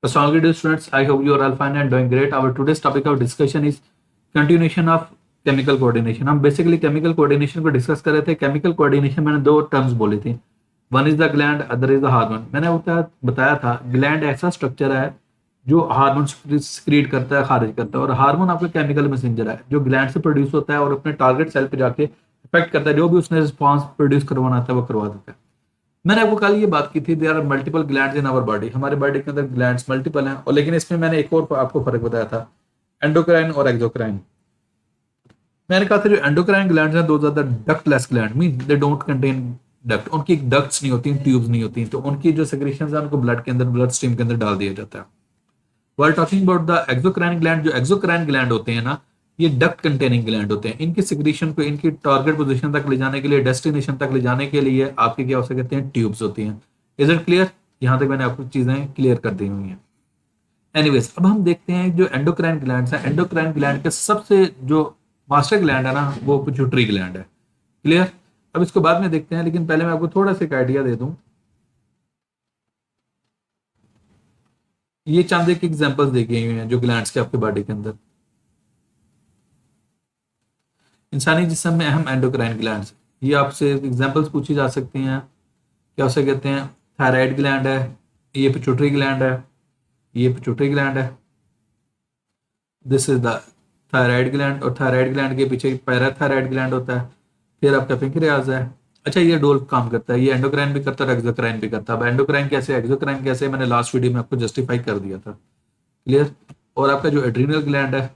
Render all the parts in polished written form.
Assalamualaikum dear students, I hope you are all fine and doing great. Our today's topic of discussion is continuation of chemical coordination. हम basically chemical coordination को discuss कर रहे थे. Chemical coordination मैंने दो terms बोली थी, one is the gland, other is the hormone. मैंने बताया था ग्लैंड ऐसा स्ट्रक्चर है जो हार्मोन सिक्रीट करता है, खारिज करता है, और हार्मोन आपका केमिकल मैसेंजर है जो ग्लैंड से प्रोड्यूस होता है और अपने टारगेट सेल पे जाके इफेक्ट करता है, जो भी उसने रिस्पॉन्स प्रोड्यूस करवाना था वो करवा देता है. मैंने आपको कल ये बात की थी, there are multiple glands in our body. हमारे बॉडी के अंदर ग्लैंड्स मल्टीपल हैं, और लेकिन इसमें मैंने एक और आपको फर्क बताया था, एंडोक्राइन और एक्सोक्राइन. मैंने कहा था जो एंडोक्राइन ग्लैंड्स हैं दो ज्यादा ductless gland, mean they don't contain duct. उनकी डक्ट्स नहीं होती, ट्यूब्स नहीं होती, तो उनकी जो सेक्रेशंस है उनको ब्लड के अंदर, ब्लड स्ट्रीम के अंदर डाल दिया जाता है. Were talking about the exocrine gland, जो एक्सोक्राइन ग्लैंड होते हैं ना, ये डक्ट कंटेनिंग ग्लैंड होते हैं. इनकी सिक्रीशन को इनकी टारगेट पोजीशन तक ले जाने के लिए, डेस्टिनेशन तक ले जाने के लिए आपके क्या हो सकते हैं, ट्यूब्स होती हैं. Is it clear? यहां तक मैंने आपको चीजें क्लियर कर दी हुई हैं. एनीवेज, अब हम देखते हैं जो एंडोक्राइन ग्लैंड्स हैं. एंडोक्राइन ग्लैंड के सबसे जो मास्टर ग्लैंड है ना, वो पिट्यूटरी ग्लैंड है. क्लियर? अब इसको बाद में देखते हैं, लेकिन पहले मैं आपको थोड़ा सा एक आइडिया दे दूं. ये चंद एक एग्जांपल्स देखे हुए हैं जो ग्लैंड्स के आपके बॉडी के अंदर. इंसानी जिस्म में अहम एंडोक्राइन ग्लैंड्स, ये आपसे एग्जांपल्स पूछी जा सकती हैं. क्या उसे कहते हैं? थायराइड ग्लैंड है, ये पिट्यूटरी ग्लैंड है, ये पिट्यूटरी ग्लैंड है. This is the thyroid gland, और थायराइड ग्लैंड के पीछे पैराथायराइड ग्लैंड होता है. फिर आपका पैंक्रियाज है. अच्छा, ये डोल काम करता है, ये एंडोक्राइन भी करता है और एक्सोक्राइन भी करता है. अब एंडोक्राइन कैसे, एक्सोक्राइन कैसे, मैंने लास्ट वीडियो में आपको जस्टिफाई कर दिया था. क्लियर? और आपका जो एड्रीनल ग्लैंड है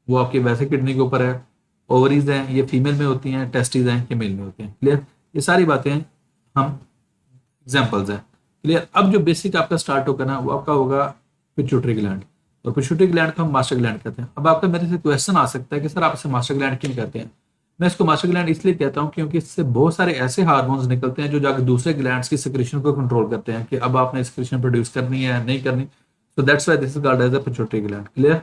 वो आपकी वैसे किडनी के ऊपर है. ओवरीज हैं, ये फीमेल में होती हैं. टेस्टिस हैं, ये मेल में होती हैं. क्लियर? ये सारी बातें हम एग्जाम्पल्स हैं. क्लियर? अब जो बेसिक आपका स्टार्ट होगा ना, वो आपका होगा पिट्यूटरी ग्लैंड, और पिट्यूटरी ग्लैंड को हम मास्टर ग्लैंड कहते हैं. अब आपका मेरे से क्वेश्चन आ सकता है कि सर आप इसे मास्टर ग्लैंड क्यों कहते हैं? मैं इसको मास्टर ग्लैंड इसलिए कहता हूं क्योंकि इससे बहुत सारे ऐसे हार्मोन्स निकलते हैं जो जाकर दूसरे ग्लैंड्स की सिक्रेशन को कंट्रोल करते हैं कि अब आपने सिक्रेशन प्रोड्यूस करनी है, नहीं करनी. So that's why this is called as a pituitary gland. Clear?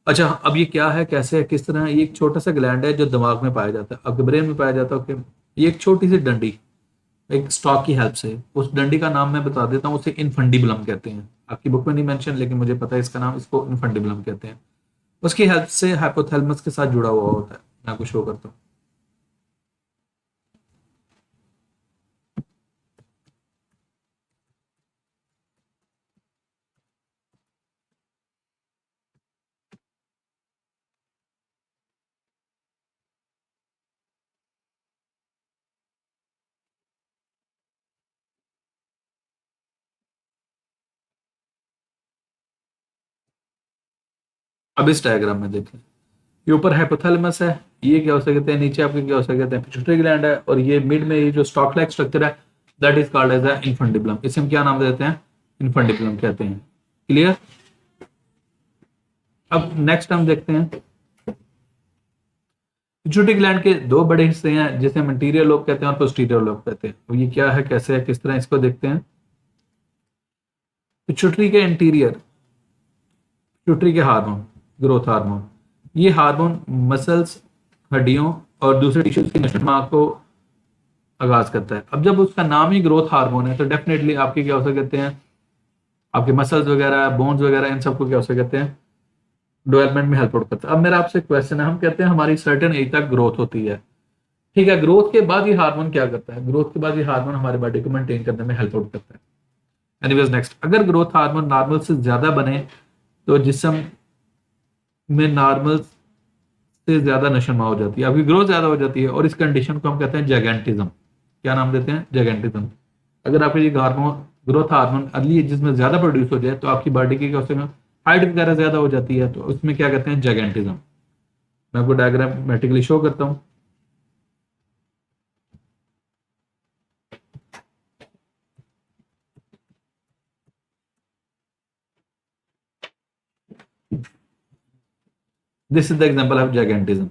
अच्छा, अब ये क्या है, कैसे है, किस तरह है? ये एक छोटा सा ग्लैंड है जो दिमाग में पाया जाता है, आपके ब्रेन में पाया जाता है. ओके, ये एक छोटी सी डंडी, एक स्टॉक की हेल्प से, उस डंडी का नाम मैं बता देता हूँ, उसे इनफंडिबुलम कहते हैं. आपकी बुक में नहीं मेंशन, लेकिन मुझे पता है इसका नाम, इसको इनफंडिबुलम कहते हैं. उसकी हेल्प से हाइपोथैलेमस के साथ जुड़ा हुआ होता है. मैं आपको शो करता हूँ. अब इस डायग्राम में देखें, ये ऊपर हाइपोथैलेमस है, ये क्या हो सकते हैं, नीचे आपके क्या हो सकते हैं, पिट्यूटरी ग्लैंड है, और ये मिड में ये जो स्टॉक लाइक स्ट्रक्चर है, that is called as a infundibulum. इसे हम क्या नाम देते हैं? इनफंडिबुलम कहते हैं. क्लियर? अब नेक्स्ट हम देखते हैं, पिट्यूटरी ग्लैंड के दो बड़े हिस्से हैं जिसे हम इंटीरियर लोब कहते हैं और पोस्टीरियर लोब कहते हैं. तो ये क्या है, कैसे है, किस तरह, इसको देखते हैं. पिट्यूटरी के इंटीरियर, पिट्यूटरी के हार्मोन, ग्रोथ हार्मोन, ये हार्मोन मसल्स, हड्डियों और दूसरे टिश्यूज की नशोनुमा को आगाज करता है. अब जब उसका नाम ही ग्रोथ हार्मोन है तो डेफिनेटली आपके क्या हो सकते हैं, आपके मसल्स वगैरह, बोन्स वगैरह, इन सबको क्या हो सकते हैं, डेवलपमेंट में हेल्प आउट करता है. अब मेरा आपसे क्वेश्चन है, हम कहते हैं हमारी सर्टेन एज तक ग्रोथ होती है, ठीक है. ग्रोथ के बाद ये हार्मोन क्या करता है? ग्रोथ के बाद ये हार्मोन हमारे बॉडी को मेंटेन करने में हेल्प आउट करता है. एनीवेज नेक्स्ट, अगर ग्रोथ हार्मोन नॉर्मल से ज्यादा बने तो जिस्म में नॉर्मल से ज्यादा नशोनुमा हो जाती है, आपकी ग्रोथ ज्यादा हो जाती है, और इस कंडीशन को हम कहते हैं जैगेंटिज्म. क्या नाम देते हैं? जैगेंटिज्म. अगर आपके ये hormone, growth hormone early ages में ज्यादा प्रोड्यूस हो जाए तो आपकी बॉडी की क्या होता है, हाइट वगैरह ज्यादा हो जाती है, तो उसमें क्या कहते हैं, जैगेंटिज्म. मैं आपको डायग्रामेटिकली शो करता हूँ. This is the example of gigantism.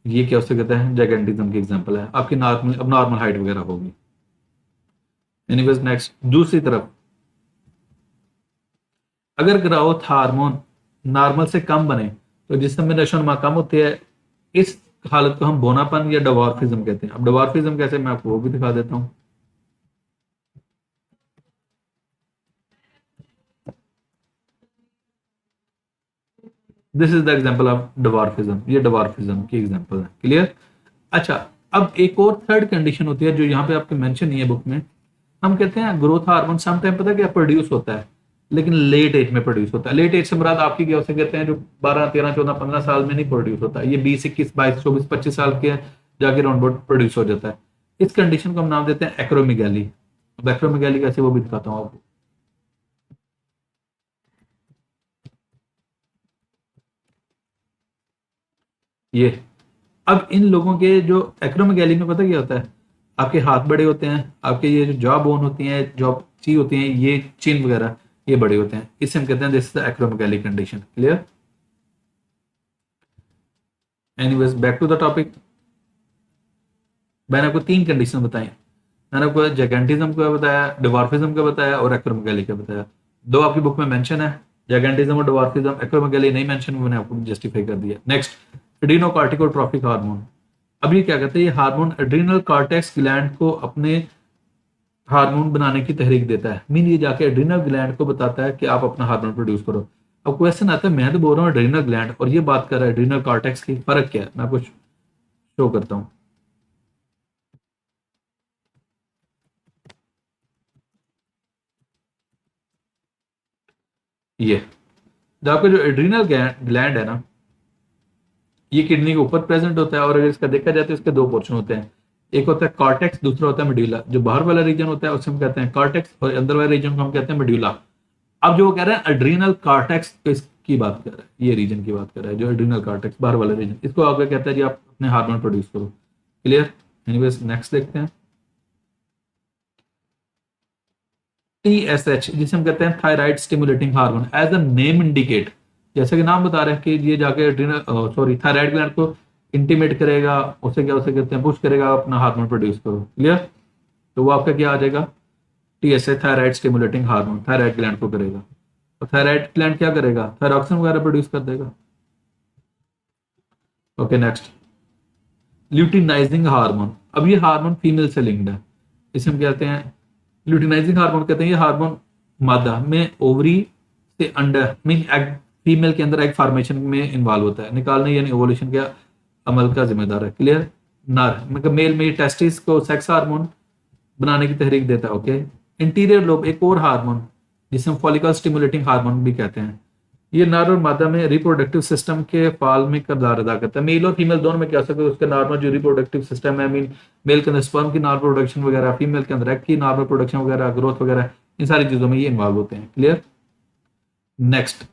ये क्या उससे कहते हैं, जैगेंटिज्म की एग्जांपल है. आपकी नॉर्मल, अब नॉर्मल हाइट वगैरह होगी. एनीवेज नेक्स्ट, दूसरी तरफ अगर ग्रोथ हार्मोन नॉर्मल से कम बने तो जिसमें में नशोनुमा कम होती है, इस हालत को हम बोनापन या डवार्फिज्म कहते हैं. अब डवार्फिज्म कैसे, मैं आपको वो भी दिखा देता हूं. This is the example of dwarfism, ये डवार्फिज्म की एग्जांपल है। क्लियर? अच्छा, अब एक और थर्ड कंडीशन होती है जो यहाँ पे आपके मेंशन नहीं है बुक में। हम कहते हैं ग्रोथ हार्मोन सम टाइम पता है क्या प्रोड्यूस होता है, लेकिन लेट एज में प्रोड्यूस होता है। लेट एज से मुराद आपकी क्या, उसे कहते हैं जो 12 13 14 15 साल में नहीं प्रोड्यूस होता, ये 20 21 22 24 25 साल के जाके राउंड अबाउट प्रोड्यूस हो जाता है। इस कंडीशन को हम नाम देते हैं एक्रोमेगाली। अब एक्रोमेगाली कैसे वो भी दिखाता हूँ आपको। ये अब इन लोगों के जो एक्रोमेगाली में पता क्या होता है, आपके हाथ बड़े होते हैं, आपके ये जो जॉ बोन होती हैं, जॉ ची होती हैं, ये चिन वगैरह ये बड़े होते हैं, इससे हम कहते हैं this is the acromegaly condition. Clear? Anyways back to the topic. मैंने आपको तीन कंडीशन बताई। मैंने आपको जैगेंटिज्म का बताया, डिवार्फिज्म का बताया और एक्रोमेगाली का बताया। दो आपकी बुक में मेंशन है, जैगेंटिज्म और डिवार्फिज्म। एक्रोमेगाली नहीं मेंशन, मैंने आपको जस्टिफाई कर दिया। Next, adrenocorticotropic hormone. अब ये क्या कहते हैं, ये हार्मोन एड्रीनल कॉर्टेक्स ग्लैंड को अपने हार्मोन बनाने की तहरीक देता है। मीन ये जाके एड्रीनल ग्लैंड को बताता है कि आप अपना हार्मोन प्रोड्यूस करो। अब क्वेश्चन आता है, मैं तो बोल रहा हूँ एड्रीनल ग्लैंड और ये बात कर रहा है एड्रीनल कॉर्टेक्स की, फर्क क्या है? मैं आपको शो करता हूँ। ये जो आपका जो एड्रीनल ग्लैंड है ना, ये किडनी के ऊपर प्रेजेंट होता है और अगर इसका देखा जाए तो इसके दो पोर्शन होते हैं। एक होता है कॉर्टेक्स, दूसरा होता है मेड्यूला। जो बाहर वाला रीजन होता है उसे हम कहते हैं कॉर्टेक्स और अंदर वाले रीजन को हम कहते हैं मेड्यूला। अब जो वो कह रहे हैं एड्रीनल कॉर्टेक्स, तो इसकी बात कर रहा है, ये रीजन की बात कर रहा है जो एड्रीनल कॉर्टेक्स बाहर वाला रीजन, इसको आपको कहता है जी आप अपने हार्मोन प्रोड्यूस करो। क्लियर? एनीवेज नेक्स्ट देखते हैं। TSH जिसे हम कहते हैं thyroid stimulating hormone, as a name indicate, जैसे कि नाम बता रहे हैं कि ये जाके एड्रीनल सॉरी थायराइड ग्लैंड को इंटीमेट करेगा, उसे क्या उसे कहते हैं पुश करेगा अपना हार्मोन प्रोड्यूस करो। क्लियर? तो वो आपका क्या आ जाएगा, TSH thyroid stimulating hormone, thyroid gland को करेगा। और थायराइड ग्लैंड क्या करेगा, थायरॉक्सिन वगैरह प्रोड्यूस कर देगा। Okay next, luteinizing hormone. अब ये हार्मोन फीमेल से लिंक्ड है, इसे हम कहते हैं ल्यूटिनाइजिंग हार्मोन। कहते हैं ये हार्मोन मादा में ओवरी से अंडर मीन एग, फीमेल के अंदर एग फॉर्मेशन में इन्वॉल्व होता है, निकालने यानी ओवुलेशन के अमल का जिम्मेदार है। क्लियर? नर मतलब मेल में टेस्टिस को सेक्स हार्मोन बनाने की तहरीक देता है। ओके, इंटीरियर लोब एक और हार्मोन जिसे हम फॉलिकल स्टिमुलेटिंग हार्मोन भी कहते हैं, ये नर और मादा में रिप्रोडक्टिव सिस्टम के फाल में किरदार अदा करता है। मेल और फीमेल दोनों में क्या सकते हैं, उसके नॉर्मल जो रिप्रोडक्टिव सिस्टम है, मीन मेल के अंदर स्पर्म की नॉर्मल प्रोडक्शन वगैरह, फीमेल के अंदर एग की नॉर्मल प्रोडक्शन वगैरह, ग्रोथ वगैरह, इन सारी चीजों में ये इन्वॉल्व होते हैं। क्लियर? नेक्स्ट,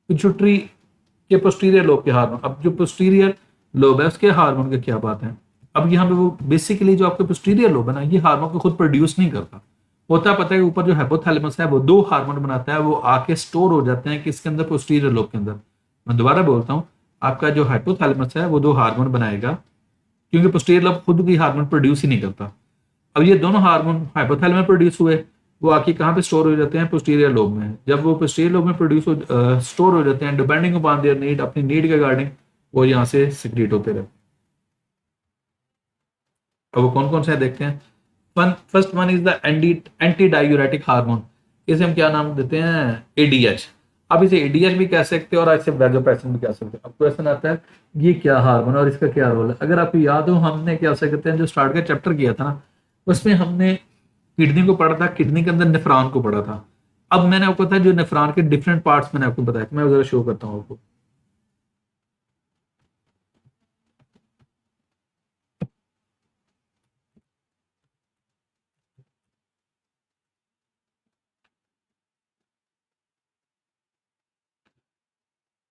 पिट्यूटरी के पोस्टीरियर लोब के हार्मोन। अब जो पोस्टीरियर लोब है उसके हार्मोन की क्या बात है। अब यहाँ पे वो बेसिकली जो आपके पोस्टीरियर लोब है ना, ये हार्मोन को खुद प्रोड्यूस नहीं करता, होता पता है ऊपर जो हाइपोथैलेमस है वो दो हार्मोन बनाता है, वो आके स्टोर हो जाते हैं किसके अंदर, पोस्टीरियर लोब के अंदर। मैं दोबारा बोलता हूँ, आपका जो हाइपोथैलेमस है वो दो हार्मोन बनाएगा, क्योंकि पोस्टीरियर लोब खुद भी हार्मोन प्रोड्यूस ही नहीं करता। अब ये दोनों हार्मोन हाइपोथैलेमस में प्रोड्यूस हुए, वो आके कहाँ पे स्टोर हो जाते हैं, पोस्टीरियर लोब में। जब वो पोस्टीरियर लोब में प्रोड्यूस हो स्टोर हो जाते हैं, डिपेंडिंग अपॉन देयर नीड, अपनी नीड के अकॉर्डिंग वो यहाँ से सिक्रीट होते रहते हैं। अब वो कौन कौन से देखते हैं। First one is the anti diuretic hormone, इसे हम क्या नाम देते हैं, ADH। अब इसे ADH भी कह सकते हैं और इसे वैसोप्रेसिन भी कह सकते हैं। अब क्वेश्चन आता है ये क्या हार्मोन और इसका क्या रोल है। अगर आपको याद हो, हमने क्या सकते हैं जो स्टार्ट का चैप्टर किया था ना, उसमें हमने किडनी को पढ़ा था, किडनी के अंदर नेफ्रॉन को पढ़ा था। अब मैंने आपको बताया जो नेफ्रॉन के डिफरेंट पार्ट्स मैंने आपको बताया, मैं जरा शो करता हूँ आपको।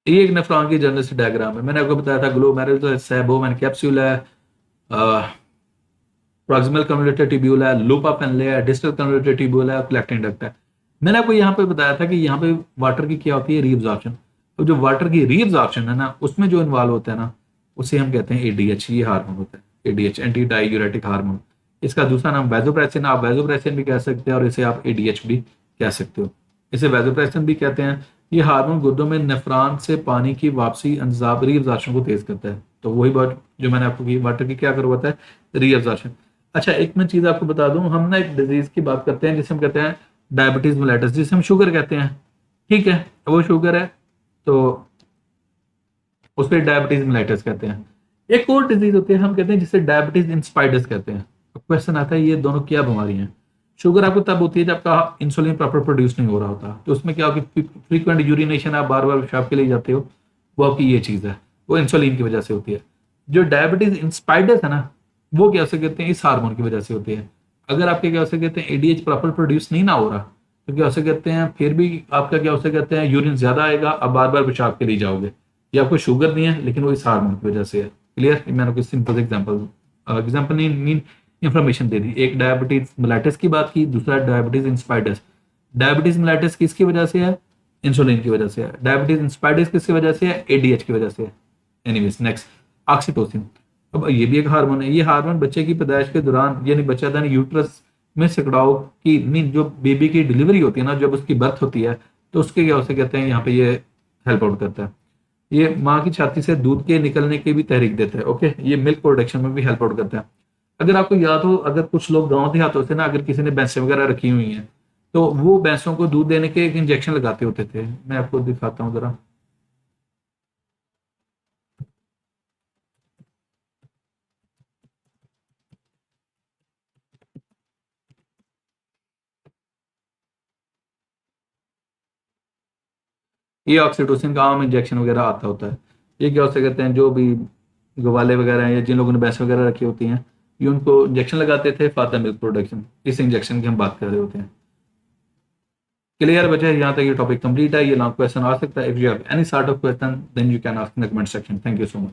ये एक नेफ्रॉन की जर्नलिस्ट डायग्राम है। मैंने आपको बताया था ग्लोमेरुलर सैबोमेन कैप्सूल है, प्रॉक्सिमल कन्वोल्यूटर ट्यूब्यूल है, लूपा पेनले है, डिस्टल कन्वोल्यूटर ट्यूब्यूल है, कलेक्टिंग डक्ट है। मैंने आपको यहाँ पे बताया था कि यहाँ पे वाटर की क्या होती है, रीअब्जॉर्प्शन। तो जो वाटर की रीअब्जॉर्प्शन है ना, उसमें जो इन्वॉल्व होता है ना, उसे हम कहते हैं ADH। ये हार्मोन होता है ADH, एंटी डायूरेटिक हार्मोन। इसका दूसरा नाम वैसोप्रेसिन, आप वैसोप्रेसिन भी कह सकते हैं और इसे आप ADH भी कह सकते हो। इसे वैसोप्रेसिन भी कहते हैं। ये हार्मोन गुर्दों में नेफ्रॉन से पानी की वापसी रीअब्जॉर्प्शन को तेज करता है। तो वही बात जो मैंने आपको की, वाटर की क्या करवाता है, रीअब्जॉर्प्शन। अच्छा, एक मैं चीज आपको बता दूं, हम ना एक डिजीज की बात करते हैं जिसे हम कहते हैं डायबिटीज मेलिटस, जिसे हम शुगर कहते हैं। ठीक है, वो शुगर है। तो उसको डायबिटीज मिलाइटिस कहते हैं। एक और डिजीज होती है हम कहते हैं जिसे डायबिटीज इंस्पाइडस कहते हैं। क्वेश्चन आता है ये दोनों क्या बीमारी हैं। शुगर आपको तब होती है जब आपका इंसुलिन प्रॉपर प्रोड्यूस नहीं हो रहा होता, तो उसमें क्या होगी, फ्रीक्वेंट यूरिनेशन, आप बार बार पेशाब के लिए जाते हो, वो आपकी ये चीज है, वो इंसुलिन की वजह से होती है। जो डायबिटीज इंस्पाइडस है ना, वो क्या हो कहते हैं इस हार्मोन की वजह से होती है। अगर आपके क्या हो कहते हैं एडीएच प्रॉपर प्रोड्यूस नहीं ना हो रहा, तो क्या हो कहते हैं फिर भी आपका क्या हो कहते हैं यूरिन ज्यादा आएगा, आप बार बार पेशाब के लिए जाओगे। ये आपको शुगर नहीं है लेकिन वो इस हार्मोन की वजह से है। क्लियर? मैंने आपको सिंपल एग्जाम्पल नहीं मीन इंफॉर्मेशन दे दी। एक डायबिटीज मिलाइटिस की बात की, दूसरा डायबिटीज इंस्पाइडस। डायबिटीज मिलाइटिस किसकी वजह से है? इंसुलिन की वजह से है। डायबिटीज इंस्पाइडस किसकी वजह से है? एडीएच की वजह से है। Anyways next, oxytocin. अब ये भी एक हार्मोन है। ये हार्मोन बच्चे की पैदाइश के दौरान, यानी बच्चा था यूट्रस में सिकड़ाओ की मीन जो बेबी की डिलीवरी होती है ना, जब उसकी बर्थ होती है, तो उसके क्या उसे कहते हैं यहाँ पे ये हेल्प आउट करता है। ये माँ की छाती से दूध के निकलने की भी तहरीक देता है। ओके, ये मिल्क प्रोडक्शन में भी हेल्प आउट करता है। अगर आपको याद हो, अगर कुछ लोग गाँव देहातों से ना, अगर किसी ने भैंसें वगैरह रखी हुई हैं, तो वो भैंसों को दूध देने के एक इंजेक्शन लगाते होते थे। मैं आपको दिखाता हूँ जरा। ये ऑक्सीटोसिन का आम इंजेक्शन वगैरह आता होता है। ये क्या होता कहते हैं, जो भी गवाले वगैरह हैं या जिन लोगों ने भैंस वगैरह रखी होती हैं, ये उनको इंजेक्शन लगाते थे फॉर द मिल्क प्रोडक्शन। इस इंजेक्शन की हम बात कर रहे होते हैं। क्लियर बचे? यहाँ तक ये टॉपिक कंप्लीट है। ये लॉन्ग क्वेश्चन आ सकता है। If you have any sort of question then you can ask in the comment section. Thank you so much.